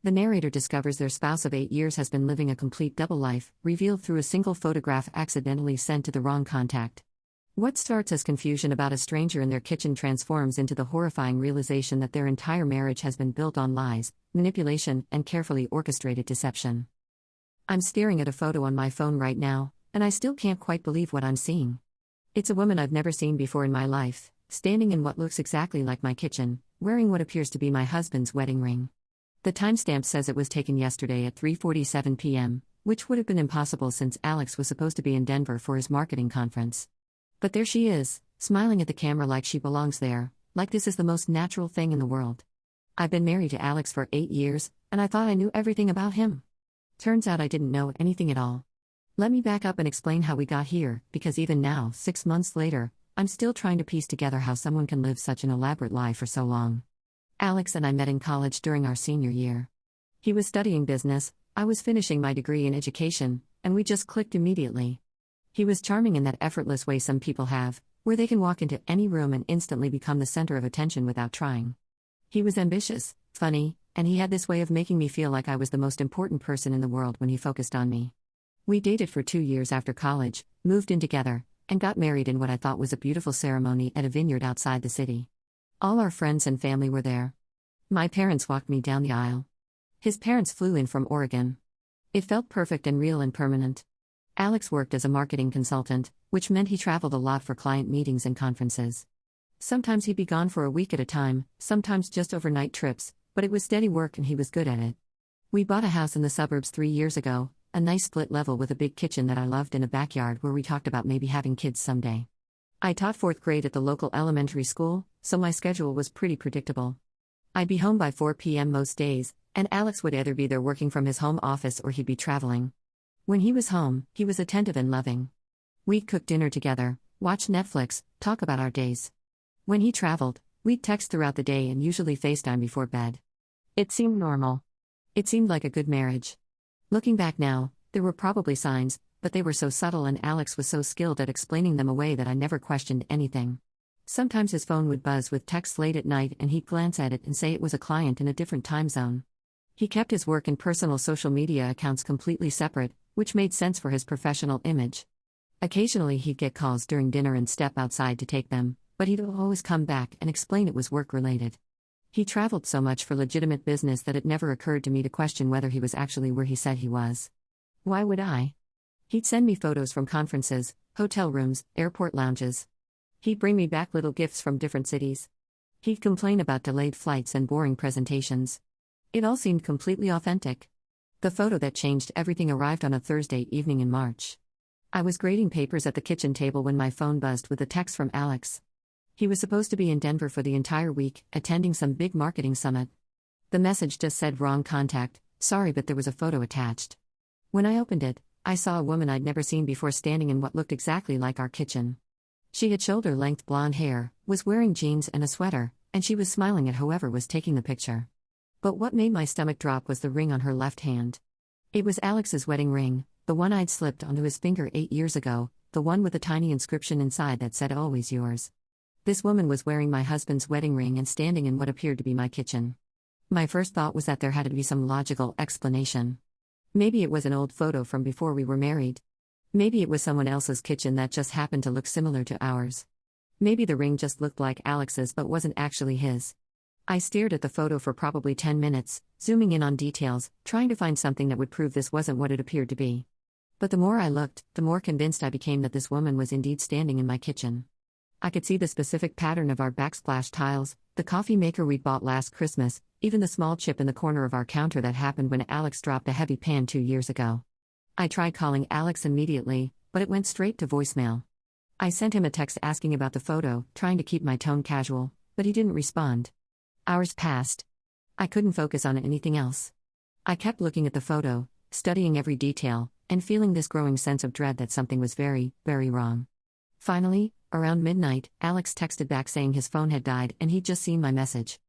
The narrator discovers their spouse of 8 years has been living a complete double life, revealed through a single photograph accidentally sent to the wrong contact. What starts as confusion about a stranger in their kitchen transforms into the horrifying realization that their entire marriage has been built on lies, manipulation, and carefully orchestrated deception. I'm staring at a photo on my phone right now, and I still can't quite believe what I'm seeing. It's a woman I've never seen before in my life, standing in what looks exactly like my kitchen, wearing what appears to be my husband's wedding ring. The timestamp says it was taken yesterday at 3:47 p.m., which would have been impossible since Alex was supposed to be in Denver for his marketing conference. But there she is, smiling at the camera like she belongs there, like this is the most natural thing in the world. I've been married to Alex for 8 years, and I thought I knew everything about him. Turns out I didn't know anything at all. Let me back up and explain how we got here, because even now, 6 months later, I'm still trying to piece together how someone can live such an elaborate lie for so long. Alex and I met in college during our senior year. He was studying business, I was finishing my degree in education, and we just clicked immediately. He was charming in that effortless way some people have, where they can walk into any room and instantly become the center of attention without trying. He was ambitious, funny, and he had this way of making me feel like I was the most important person in the world when he focused on me. We dated for 2 years after college, moved in together, and got married in what I thought was a beautiful ceremony at a vineyard outside the city. All our friends and family were there. My parents walked me down the aisle. His parents flew in from Oregon. It felt perfect and real and permanent. Alex worked as a marketing consultant, which meant he traveled a lot for client meetings and conferences. Sometimes he'd be gone for a week at a time, sometimes just overnight trips, but it was steady work and he was good at it. We bought a house in the suburbs 3 years ago, a nice split level with a big kitchen that I loved and a backyard where we talked about maybe having kids someday. I taught 4th grade at the local elementary school, so my schedule was pretty predictable. I'd be home by 4 p.m. most days, and Alex would either be there working from his home office or he'd be traveling. When he was home, he was attentive and loving. We'd cook dinner together, watch Netflix, talk about our days. When he traveled, we'd text throughout the day and usually FaceTime before bed. It seemed normal. It seemed like a good marriage. Looking back now, there were probably signs, but they were so subtle and Alex was so skilled at explaining them away that I never questioned anything. Sometimes his phone would buzz with texts late at night and he'd glance at it and say it was a client in a different time zone. He kept his work and personal social media accounts completely separate, which made sense for his professional image. Occasionally he'd get calls during dinner and step outside to take them, but he'd always come back and explain it was work-related. He traveled so much for legitimate business that it never occurred to me to question whether he was actually where he said he was. Why would I? He'd send me photos from conferences, hotel rooms, airport lounges. He'd bring me back little gifts from different cities. He'd complain about delayed flights and boring presentations. It all seemed completely authentic. The photo that changed everything arrived on a Thursday evening in March. I was grading papers at the kitchen table when my phone buzzed with a text from Alex. He was supposed to be in Denver for the entire week, attending some big marketing summit. The message just said wrong contact, sorry, but there was a photo attached. When I opened it, I saw a woman I'd never seen before standing in what looked exactly like our kitchen. She had shoulder-length blonde hair, was wearing jeans and a sweater, and she was smiling at whoever was taking the picture. But what made my stomach drop was the ring on her left hand. It was Alex's wedding ring, the one I'd slipped onto his finger 8 years ago, the one with a tiny inscription inside that said always yours. This woman was wearing my husband's wedding ring and standing in what appeared to be my kitchen. My first thought was that there had to be some logical explanation. Maybe it was an old photo from before we were married. Maybe it was someone else's kitchen that just happened to look similar to ours. Maybe the ring just looked like Alex's but wasn't actually his. I stared at the photo for probably 10 minutes, zooming in on details, trying to find something that would prove this wasn't what it appeared to be. But the more I looked, the more convinced I became that this woman was indeed standing in my kitchen. I could see the specific pattern of our backsplash tiles, the coffee maker we bought last Christmas, even the small chip in the corner of our counter that happened when Alex dropped a heavy pan 2 years ago. I tried calling Alex immediately, but it went straight to voicemail. I sent him a text asking about the photo, trying to keep my tone casual, but he didn't respond. Hours passed. I couldn't focus on anything else. I kept looking at the photo, studying every detail, and feeling this growing sense of dread that something was very, very wrong. Finally, around midnight, Alex texted back saying his phone had died and he'd just seen my message.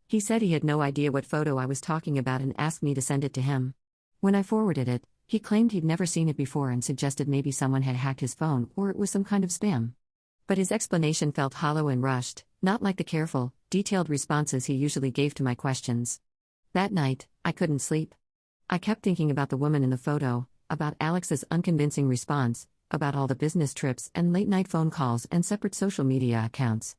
He said he had no idea what photo I was talking about and asked me to send it to him. When I forwarded it, he claimed he'd never seen it before and suggested maybe someone had hacked his phone or it was some kind of spam. But his explanation felt hollow and rushed, not like the careful, detailed responses he usually gave to my questions. That night, I couldn't sleep. I kept thinking about the woman in the photo, about Alex's unconvincing response, about all the business trips and late-night phone calls and separate social media accounts.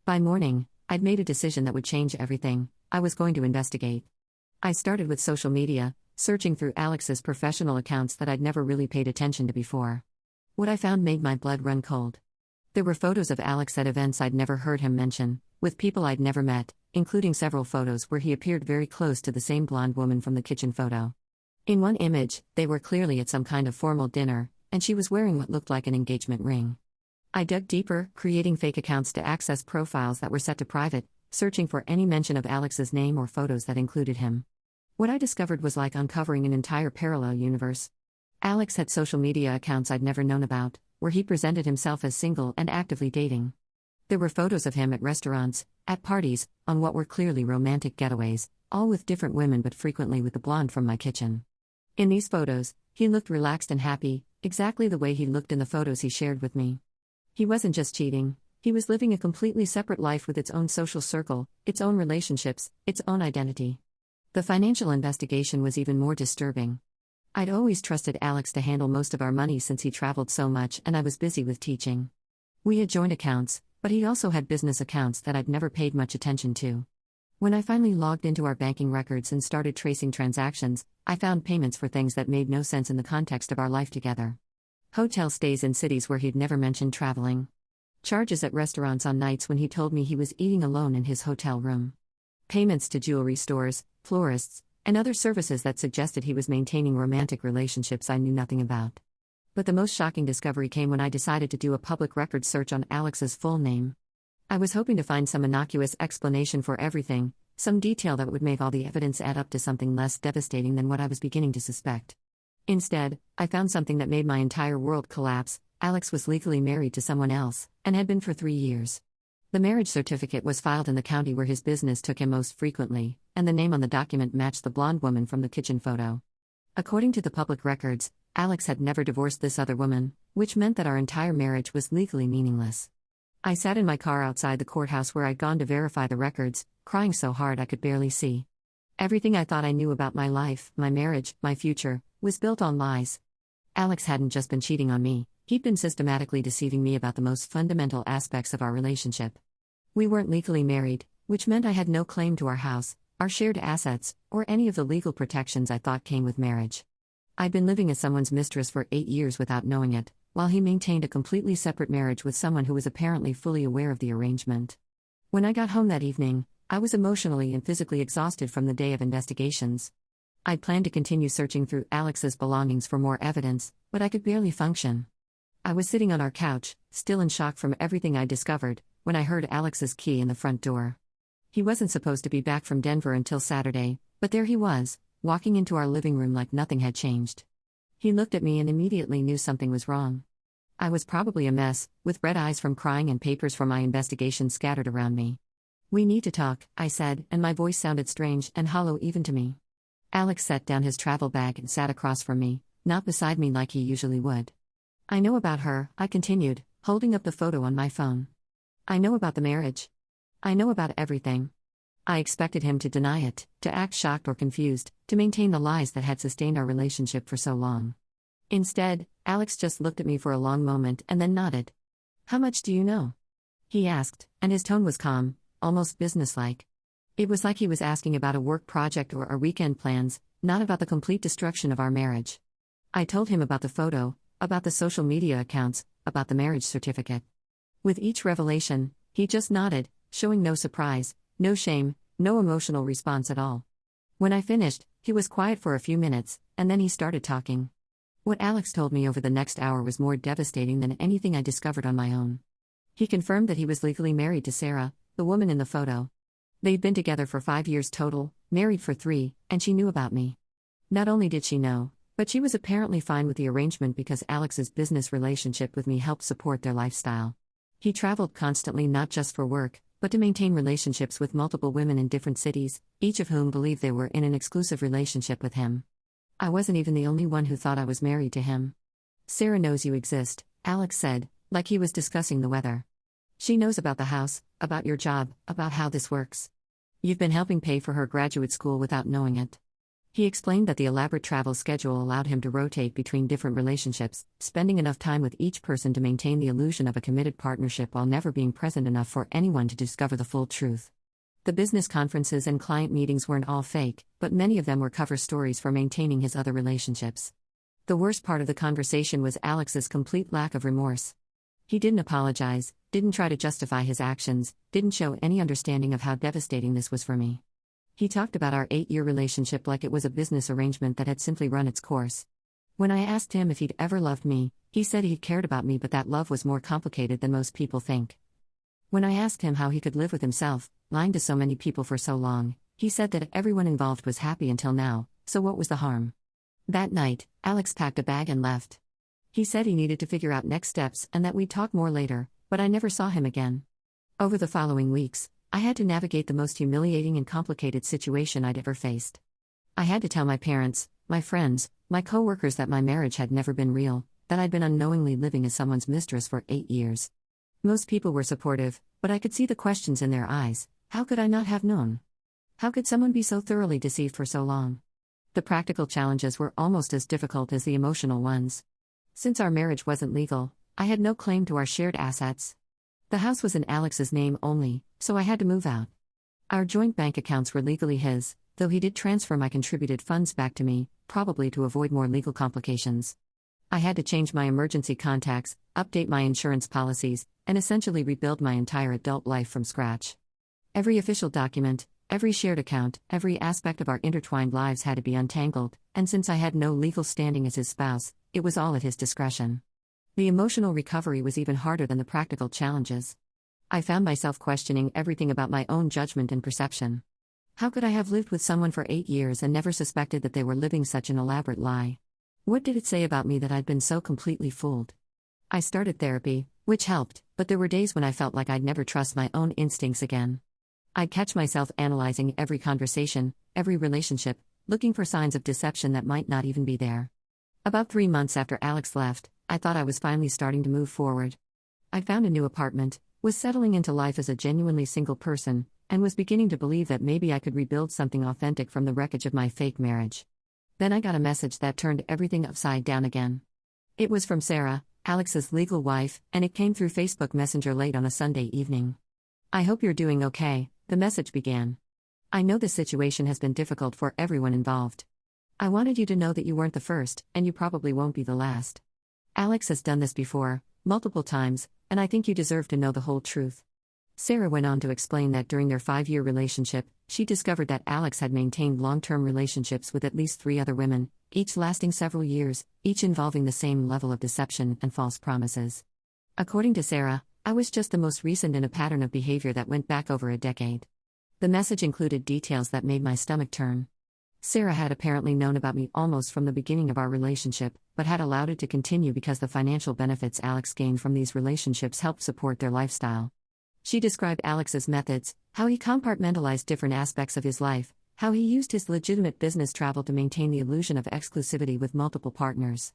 By morning, I'd made a decision that would change everything. I was going to investigate. I started with social media, searching through Alex's professional accounts that I'd never really paid attention to before. What I found made my blood run cold. There were photos of Alex at events I'd never heard him mention, with people I'd never met, including several photos where he appeared very close to the same blonde woman from the kitchen photo. In one image, they were clearly at some kind of formal dinner, and she was wearing what looked like an engagement ring. I dug deeper, creating fake accounts to access profiles that were set to private, searching for any mention of Alex's name or photos that included him. What I discovered was like uncovering an entire parallel universe. Alex had social media accounts I'd never known about, where he presented himself as single and actively dating. There were photos of him at restaurants, at parties, on what were clearly romantic getaways, all with different women but frequently with the blonde from my kitchen. In these photos, he looked relaxed and happy, exactly the way he looked in the photos he shared with me. He wasn't just cheating, he was living a completely separate life with its own social circle, its own relationships, its own identity. The financial investigation was even more disturbing. I'd always trusted Alex to handle most of our money since he traveled so much and I was busy with teaching. We had joint accounts, but he also had business accounts that I'd never paid much attention to. When I finally logged into our banking records and started tracing transactions, I found payments for things that made no sense in the context of our life together. Hotel stays in cities where he'd never mentioned traveling. Charges at restaurants on nights when he told me he was eating alone in his hotel room. Payments to jewelry stores, florists, and other services that suggested he was maintaining romantic relationships I knew nothing about. But the most shocking discovery came when I decided to do a public record search on Alex's full name. I was hoping to find some innocuous explanation for everything, some detail that would make all the evidence add up to something less devastating than what I was beginning to suspect. Instead, I found something that made my entire world collapse. Alex was legally married to someone else, and had been for 3 years. The marriage certificate was filed in the county where his business took him most frequently, and the name on the document matched the blonde woman from the kitchen photo. According to the public records, Alex had never divorced this other woman, which meant that our entire marriage was legally meaningless. I sat in my car outside the courthouse where I'd gone to verify the records, crying so hard I could barely see. Everything I thought I knew about my life, my marriage, my future, was built on lies. Alex hadn't just been cheating on me, he'd been systematically deceiving me about the most fundamental aspects of our relationship. We weren't legally married, which meant I had no claim to our house, our shared assets, or any of the legal protections I thought came with marriage. I'd been living as someone's mistress for 8 years without knowing it, while he maintained a completely separate marriage with someone who was apparently fully aware of the arrangement. When I got home that evening, I was emotionally and physically exhausted from the day of investigations. I'd planned to continue searching through Alex's belongings for more evidence, but I could barely function. I was sitting on our couch, still in shock from everything I discovered, when I heard Alex's key in the front door. He wasn't supposed to be back from Denver until Saturday, but there he was, walking into our living room like nothing had changed. He looked at me and immediately knew something was wrong. I was probably a mess, with red eyes from crying and papers from my investigation scattered around me. "We need to talk," I said, and my voice sounded strange and hollow even to me. Alex set down his travel bag and sat across from me, not beside me like he usually would. "I know about her," I continued, holding up the photo on my phone. "I know about the marriage. I know about everything." I expected him to deny it, to act shocked or confused, to maintain the lies that had sustained our relationship for so long. Instead, Alex just looked at me for a long moment and then nodded. "How much do you know?" he asked, and his tone was calm, almost businesslike. It was like he was asking about a work project or our weekend plans, not about the complete destruction of our marriage. I told him about the photo, about the social media accounts, about the marriage certificate. With each revelation, he just nodded, showing no surprise, no shame, no emotional response at all. When I finished, he was quiet for a few minutes, and then he started talking. What Alex told me over the next hour was more devastating than anything I discovered on my own. He confirmed that he was legally married to Sarah, the woman in the photo. They'd been together for 5 years total, married for 3, and she knew about me. Not only did she know, but she was apparently fine with the arrangement because Alex's business relationship with me helped support their lifestyle. He traveled constantly not just for work, but to maintain relationships with multiple women in different cities, each of whom believed they were in an exclusive relationship with him. I wasn't even the only one who thought I was married to him. "Sarah knows you exist," Alex said, like he was discussing the weather. "She knows about the house, about your job, about how this works. You've been helping pay for her graduate school without knowing it. He explained that the elaborate travel schedule allowed him to rotate between different relationships, spending enough time with each person to maintain the illusion of a committed partnership while never being present enough for anyone to discover the full truth. The business conferences and client meetings weren't all fake, but many of them were cover stories for maintaining his other relationships. The worst part of the conversation was Alex's complete lack of remorse. He didn't apologize, didn't try to justify his actions, didn't show any understanding of how devastating this was for me. He talked about our 8-year relationship like it was a business arrangement that had simply run its course. When I asked him if he'd ever loved me, he said he cared about me, but that love was more complicated than most people think. When I asked him how he could live with himself, lying to so many people for so long, he said that everyone involved was happy until now, so what was the harm? That night, Alex packed a bag and left. He said he needed to figure out next steps and that we'd talk more later, but I never saw him again. Over the following weeks, I had to navigate the most humiliating and complicated situation I'd ever faced. I had to tell my parents, my friends, my coworkers that my marriage had never been real, that I'd been unknowingly living as someone's mistress for 8 years. Most people were supportive, but I could see the questions in their eyes. How could I not have known? How could someone be so thoroughly deceived for so long? The practical challenges were almost as difficult as the emotional ones. Since our marriage wasn't legal, I had no claim to our shared assets. The house was in Alex's name only, so I had to move out. Our joint bank accounts were legally his, though he did transfer my contributed funds back to me, probably to avoid more legal complications. I had to change my emergency contacts, update my insurance policies, and essentially rebuild my entire adult life from scratch. Every official document, every shared account, every aspect of our intertwined lives had to be untangled, and since I had no legal standing as his spouse, it was all at his discretion. The emotional recovery was even harder than the practical challenges. I found myself questioning everything about my own judgment and perception. How could I have lived with someone for 8 years and never suspected that they were living such an elaborate lie? What did it say about me that I'd been so completely fooled? I started therapy, which helped, but there were days when I felt like I'd never trust my own instincts again. I'd catch myself analyzing every conversation, every relationship, looking for signs of deception that might not even be there. About 3 months after Alex left, I thought I was finally starting to move forward. I'd found a new apartment, was settling into life as a genuinely single person, and was beginning to believe that maybe I could rebuild something authentic from the wreckage of my fake marriage. Then I got a message that turned everything upside down again. It was from Sarah, Alex's legal wife, and it came through Facebook Messenger late on a Sunday evening. "I hope you're doing okay," the message began. "I know this situation has been difficult for everyone involved. I wanted you to know that you weren't the first, and you probably won't be the last. Alex has done this before, multiple times, and I think you deserve to know the whole truth." Sarah went on to explain that during their 5-year relationship, she discovered that Alex had maintained long-term relationships with at least 3 other women, each lasting several years, each involving the same level of deception and false promises. According to Sarah, I was just the most recent in a pattern of behavior that went back over a decade. The message included details that made my stomach turn. Sarah had apparently known about me almost from the beginning of our relationship, but had allowed it to continue because the financial benefits Alex gained from these relationships helped support their lifestyle. She described Alex's methods, how he compartmentalized different aspects of his life, how he used his legitimate business travel to maintain the illusion of exclusivity with multiple partners.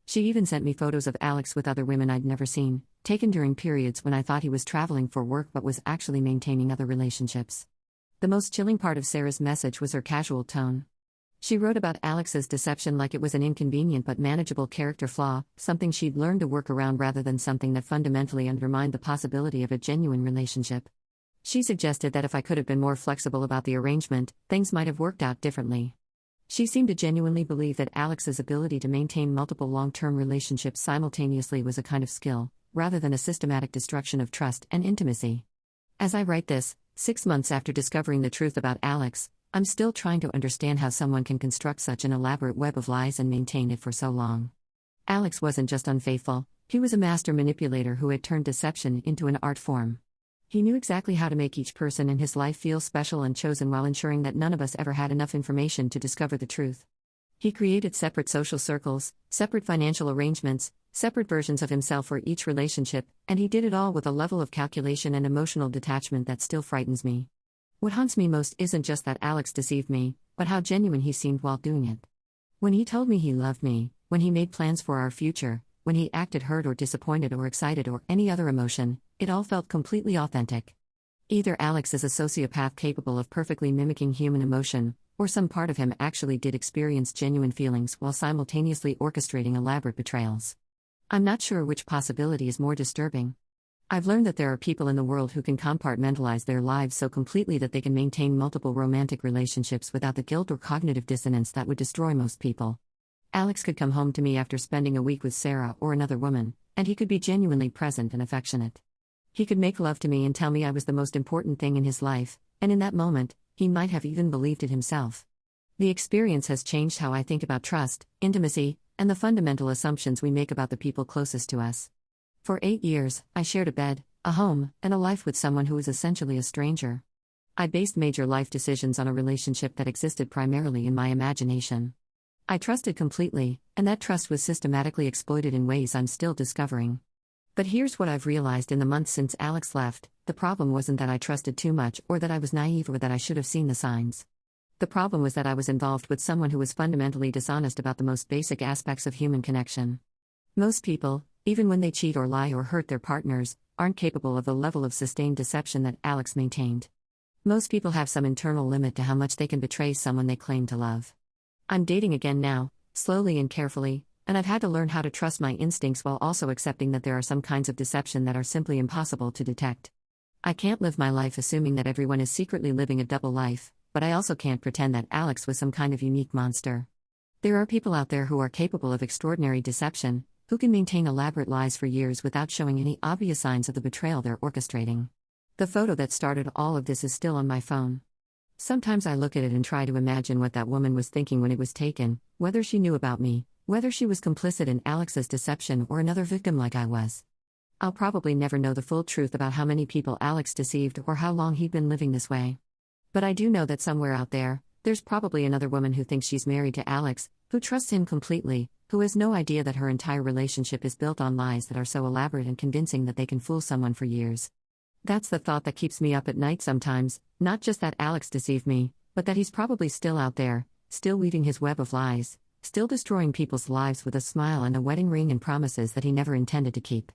She even sent me photos of Alex with other women I'd never seen, taken during periods when I thought he was traveling for work but was actually maintaining other relationships. The most chilling part of Sarah's message was her casual tone. She wrote about Alex's deception like it was an inconvenient but manageable character flaw, something she'd learned to work around rather than something that fundamentally undermined the possibility of a genuine relationship. She suggested that if I could have been more flexible about the arrangement, things might have worked out differently. She seemed to genuinely believe that Alex's ability to maintain multiple long-term relationships simultaneously was a kind of skill, rather than a systematic destruction of trust and intimacy. As I write this, 6 months after discovering the truth about Alex, I'm still trying to understand how someone can construct such an elaborate web of lies and maintain it for so long. Alex wasn't just unfaithful, he was a master manipulator who had turned deception into an art form. He knew exactly how to make each person in his life feel special and chosen while ensuring that none of us ever had enough information to discover the truth. He created separate social circles, separate financial arrangements, separate versions of himself for each relationship, and he did it all with a level of calculation and emotional detachment that still frightens me. What haunts me most isn't just that Alex deceived me, but how genuine he seemed while doing it. When he told me he loved me, when he made plans for our future, when he acted hurt or disappointed or excited or any other emotion, it all felt completely authentic. Either Alex is a sociopath capable of perfectly mimicking human emotion, or some part of him actually did experience genuine feelings while simultaneously orchestrating elaborate betrayals. I'm not sure which possibility is more disturbing. I've learned that there are people in the world who can compartmentalize their lives so completely that they can maintain multiple romantic relationships without the guilt or cognitive dissonance that would destroy most people. Alex could come home to me after spending a week with Sarah or another woman, and he could be genuinely present and affectionate. He could make love to me and tell me I was the most important thing in his life, and in that moment, he might have even believed it himself. The experience has changed how I think about trust, intimacy, and the fundamental assumptions we make about the people closest to us. For 8 years, I shared a bed, a home, and a life with someone who was essentially a stranger. I based major life decisions on a relationship that existed primarily in my imagination. I trusted completely, and that trust was systematically exploited in ways I'm still discovering. But here's what I've realized in the months since Alex left: the problem wasn't that I trusted too much or that I was naive or that I should have seen the signs. The problem was that I was involved with someone who was fundamentally dishonest about the most basic aspects of human connection. Most people, even when they cheat or lie or hurt their partners, aren't capable of the level of sustained deception that Alex maintained. Most people have some internal limit to how much they can betray someone they claim to love. I'm dating again now, slowly and carefully, and I've had to learn how to trust my instincts while also accepting that there are some kinds of deception that are simply impossible to detect. I can't live my life assuming that everyone is secretly living a double life, but I also can't pretend that Alex was some kind of unique monster. There are people out there who are capable of extraordinary deception, who can maintain elaborate lies for years without showing any obvious signs of the betrayal they're orchestrating. The photo that started all of this is still on my phone. Sometimes I look at it and try to imagine what that woman was thinking when it was taken, whether she knew about me, whether she was complicit in Alex's deception or another victim like I was. I'll probably never know the full truth about how many people Alex deceived or how long he'd been living this way. But I do know that somewhere out there, there's probably another woman who thinks she's married to Alex, who trusts him completely, who has no idea that her entire relationship is built on lies that are so elaborate and convincing that they can fool someone for years. That's the thought that keeps me up at night sometimes, not just that Alex deceived me, but that he's probably still out there, still weaving his web of lies, still destroying people's lives with a smile and a wedding ring and promises that he never intended to keep.